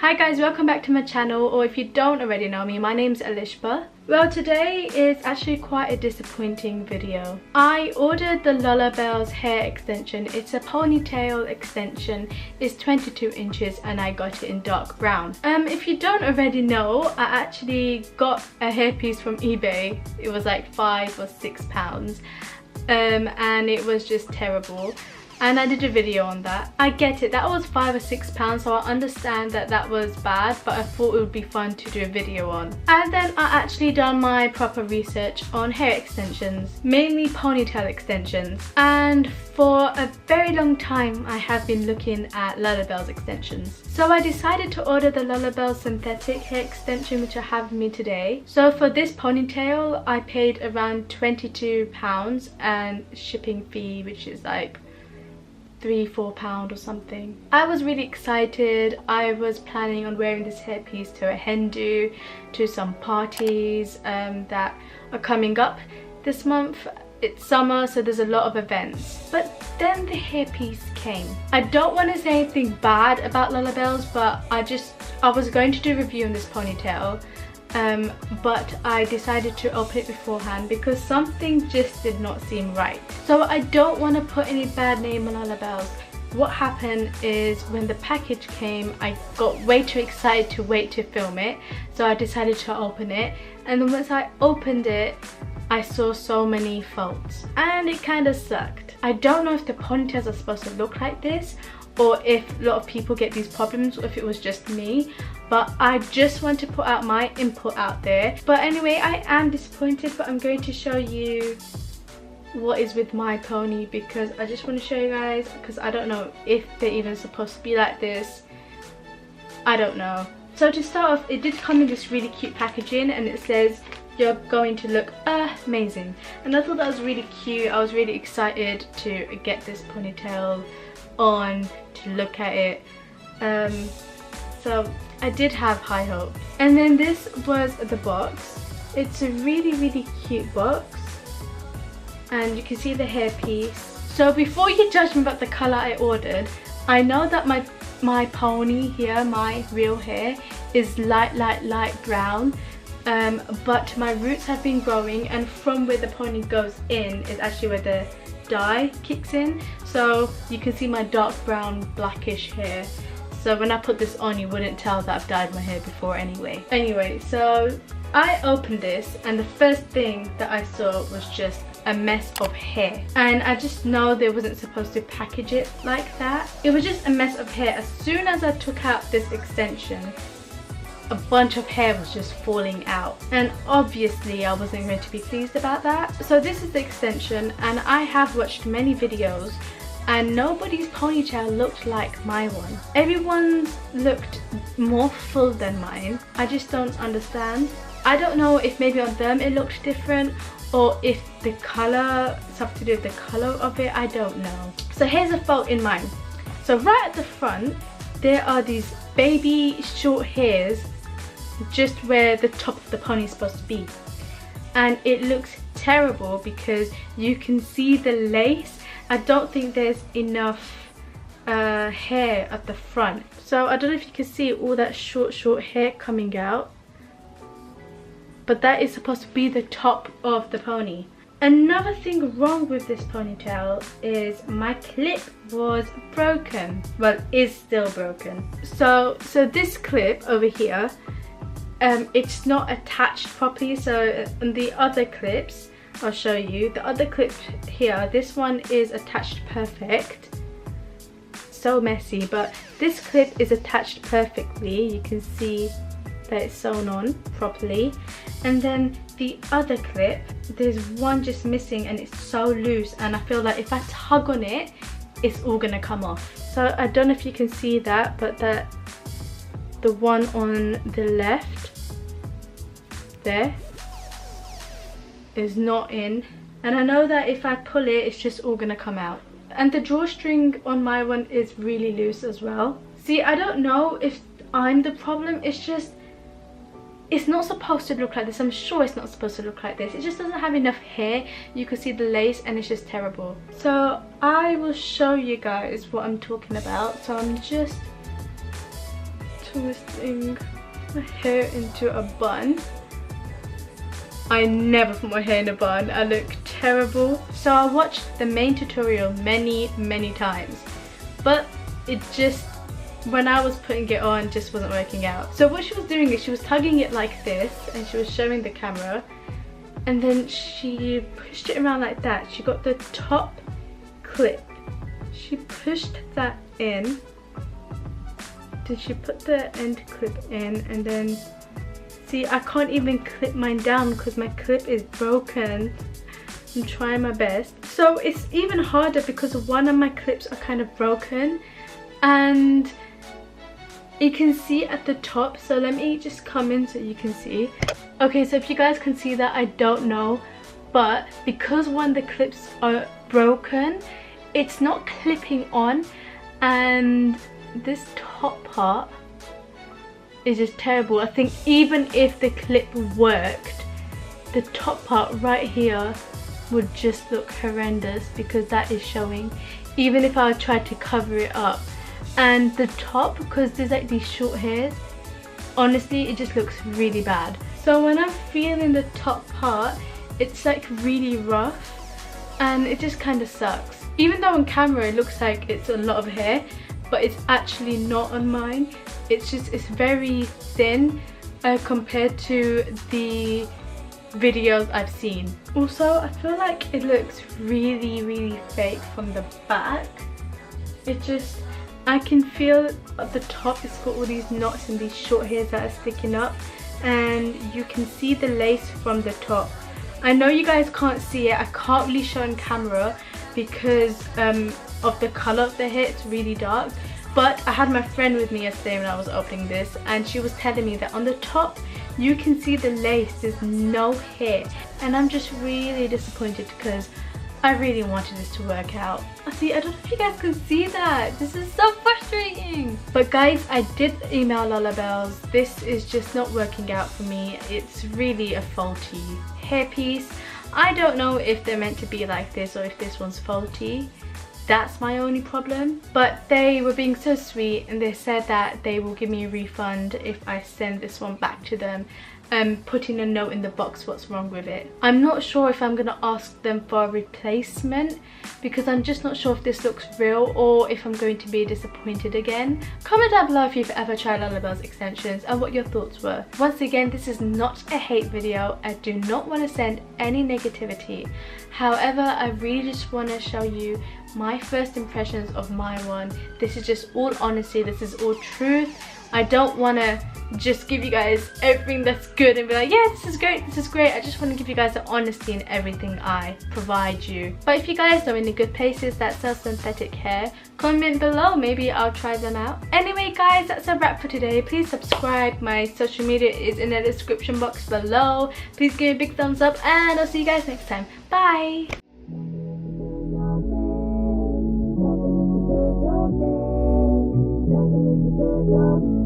Hi guys, welcome back to my channel, or if you don't already know me, my name's Elishba. Well, today is actually quite a disappointing video. I ordered the Lullabellz hair extension. It's a ponytail extension. It's 22 inches and I got it in dark brown. If you don't already know, I actually got a hairpiece from eBay. It was like £5 or £6 and it was just terrible. And I did a video on that. I get it, that was £5 or £6, so I understand that that was bad, but I thought it would be fun to do a video on. And then I actually done my proper research on hair extensions, mainly ponytail extensions. And for a very long time, I have been looking at Lullabellz extensions. So I decided to order the Lullabellz synthetic hair extension, which I have with me today. So for this ponytail, I paid around £22 and shipping fee, which is like £3–4 or something. I was really excited. I was planning on wearing this hairpiece to a hen do, to some parties that are coming up this month. It's summer, so there's a lot of events. But then the hairpiece came. I don't want to say anything bad about Lullabellz, but I was going to do a review on this ponytail, but I decided to open it beforehand because something just did not seem right. So I don't want to put any bad name on Lullabellz. What happened is when the package came, I got way too excited to wait to film it, so I decided to open it. And then once I opened it, I saw so many faults and it kind of sucked. I don't know if the ponytails are supposed to look like this, or if a lot of people get these problems, or if it was just me, but I just want to put out my input out there. But anyway, I am disappointed, but I'm going to show you what is with my pony because I just want to show you guys, because I don't know if they're even supposed to be like this. I don't know. So to start off, it did come in this really cute packaging and it says you're going to look amazing, and I thought that was really cute. I was really excited to get this ponytail on, to look at it, so I did have high hopes. And then this was the box. It's a really cute box and you can see the hairpiece. So before you judge me about the color I ordered, I know that my pony here, my real hair, is light brown, but my roots have been growing, and from where the pony goes in is actually where the dye kicks in, so you can see my dark brown blackish hair. So when I put this on, you wouldn't tell that I've dyed my hair before anyway. So I opened this and the first thing that I saw was just a mess of hair, and I just know they wasn't supposed to package it like that. It was just a mess of hair. As soon as I took out this extension, a bunch of hair was just falling out, and obviously I wasn't going to be pleased about that. So this is the extension, and I have watched many videos and nobody's ponytail looked like my one. Everyone's looked more full than mine. I just don't understand. I don't know if maybe on them it looked different, or if the color, something to do with the color of it, I don't know. So here's a fault in mine. So right at the front there are these baby short hairs just where the top of the pony is supposed to be, and it looks terrible because you can see the lace. I don't think there's enough hair at the front, so I don't know if you can see all that short hair coming out, but that is supposed to be the top of the pony. Another thing wrong with this ponytail is my clip was broken. Well, is still broken. So this clip over here, it's not attached properly. So in the other clips, I'll show you the other clip here. This one is attached perfect. So messy, but this clip is attached perfectly. You can see that it's sewn on properly. And then the other clip, there's one just missing and it's so loose, and I feel like if I tug on it, it's all gonna come off. So I don't know if you can see that, but the one on the left there is not in, and I know that if I pull it, it's just all gonna come out. And the drawstring on my one is really loose as well. See, I don't know if I'm the problem. It's just, it's not supposed to look like this. I'm sure it's not supposed to look like this. It just doesn't have enough hair. You can see the lace and it's just terrible. So I will show you guys what I'm talking about. So I'm just twisting my hair into a bun. I never put my hair in a bun. I look terrible. So I watched the main tutorial many times, but it just, when I was putting it on, just wasn't working out. So what she was doing is she was tugging it like this, and she was showing the camera, and then she pushed it around like that. She got the top clip, she pushed that in, then she put the end clip in, and then see, I can't even clip mine down because my clip is broken. I'm trying my best. So it's even harder because one of my clips are kind of broken, and you can see at the top. So let me just come in so you can see. Okay, so if you guys can see that, I don't know, but because one of the clips are broken, it's not clipping on, and this top part is just terrible. I think even if the clip worked, the top part right here would just look horrendous because that is showing, even if I tried to cover it up. And the top, because there's like these short hairs, honestly it just looks really bad. So when I'm feeling the top part, it's like really rough, and it just kind of sucks. Even though on camera it looks like it's a lot of hair, but it's actually not on mine. It's very thin compared to the videos I've seen. Also, I feel like it looks really fake from the back. It just, I can feel at the top it's got all these knots and these short hairs that are sticking up, and you can see the lace from the top. I know you guys can't see it, I can't really show on camera because of the colour of the hair, it's really dark. But I had my friend with me yesterday when I was opening this, and she was telling me that on the top you can see the lace, there's no hair, and I'm just really disappointed because I really wanted this to work out. See, I don't know if you guys can see that. This is so frustrating. But guys, I did email Lullabellz. This is just not working out for me. It's really a faulty hairpiece. I don't know if they're meant to be like this or if this one's faulty. That's my only problem. But they were being so sweet, and they said that they will give me a refund if I send this one back to them, putting a note in the box what's wrong with it. I'm not sure if I'm gonna ask them for a replacement because I'm just not sure if this looks real or if I'm going to be disappointed again. Comment down below if you've ever tried Lullabellz extensions and what your thoughts were. Once again, this is not a hate video. I do not want to send any negativity. However, I really just want to show you my first impressions of my one. This is just all honesty, this is all truth. I don't want to just give you guys everything that's good and be like, yeah, this is great, this is great. I just want to give you guys the honesty in everything I provide you. But if you guys know any good places that sell synthetic hair, comment below, maybe I'll try them out. Anyway guys, that's a wrap for today. Please subscribe. My social media is in the description box below. Please give me a big thumbs up, and I'll see you guys next time. Bye. Thank you.